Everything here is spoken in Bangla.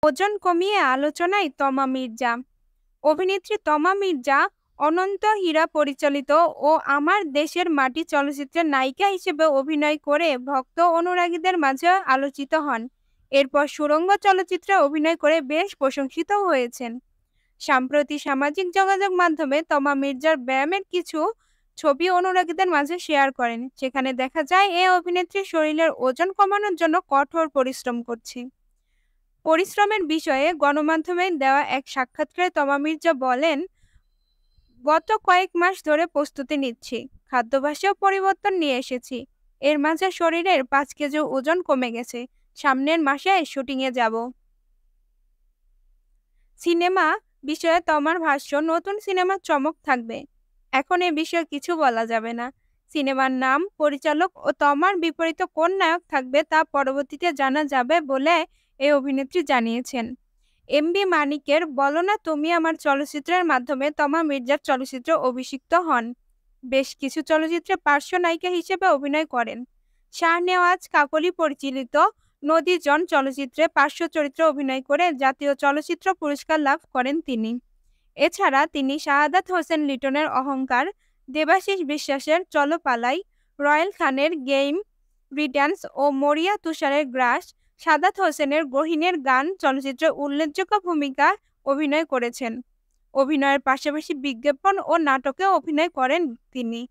ওজন কমিয়ে আলোচনায় তমা মির্জা। অভিনেত্রী তমা মির্জা অনন্ত হীরা পরিচালিত ও আমার দেশের মাটি চলচ্চিত্রের নায়িকা হিসেবে অভিনয় করে ভক্ত অনুরাগীদের মাঝে আলোচিত হন। এরপর সুড়ঙ্গ চলচ্চিত্রে অভিনয় করে বেশ প্রশংসিত হয়েছেন। সম্প্রতি সামাজিক যোগাযোগ মাধ্যমে তমা মির্জার ব্যায়ামের কিছু ছবি অনুরাগীদের মাঝে শেয়ার করেন, সেখানে দেখা যায় এই অভিনেত্রী শরীরের ওজন কমানোর জন্য কঠোর পরিশ্রম করছে। পরিশ্রমের বিষয়ে গণমাধ্যমে দেওয়া এক সাক্ষাৎকারে তমা মির্জা বলেন, গত কয়েক মাস ধরে প্রস্তুতি নিচ্ছি, খাদ্যাভ্যাসেও পরিবর্তন নিয়ে এসেছি। এর মাঝে শরীরের 5 কেজি ওজন কমে গেছে। সামনের মাসে শুটিংয়ে যাব। সিনেমা বিষয়ে তমার ভাষ্য, নতুন সিনেমার চমক থাকবে। এখন এ বিষয়ে কিছু বলা যাবে না। সিনেমার নাম, পরিচালক ও তমার বিপরীতে কোন নায়ক থাকবে তা পরবর্তীতে জানা যাবে বলে এই অভিনেত্রী জানিয়েছেন। এমবি মানিকের বলো না তুমি আমার চলচ্চিত্রের মাধ্যমে তমা মির্জার চলচ্চিত্রে অভিষিক্ত হন। বেশ কিছু চলচ্চিত্রে পার্শ্ব নায়িকা হিসেবে অভিনয় করেন। শাহনেওয়াজ কাকলি পরিচালিত নদীজন চলচ্চিত্রে পার্শ্ব চরিত্রে অভিনয় করে জাতীয় চলচ্চিত্র পুরস্কার লাভ করেন তিনি। এছাড়া তিনি শাহাদাত হোসেন লিটনের অহংকার, দেবাশিস বিশ্বাসের চলো পালাই, রয়েল খানের গেইম রিটার্নস ও মরিয়া তুষারের গ্রাস, সাদাত হোসেনের গহীনের গান চলচ্চিত্রে উল্লেখযোগ্য ভূমিকা অভিনয় করেছেন। অভিনয়ের পাশাপাশি বিজ্ঞাপন ও নাটকেও অভিনয় করেন তিনি।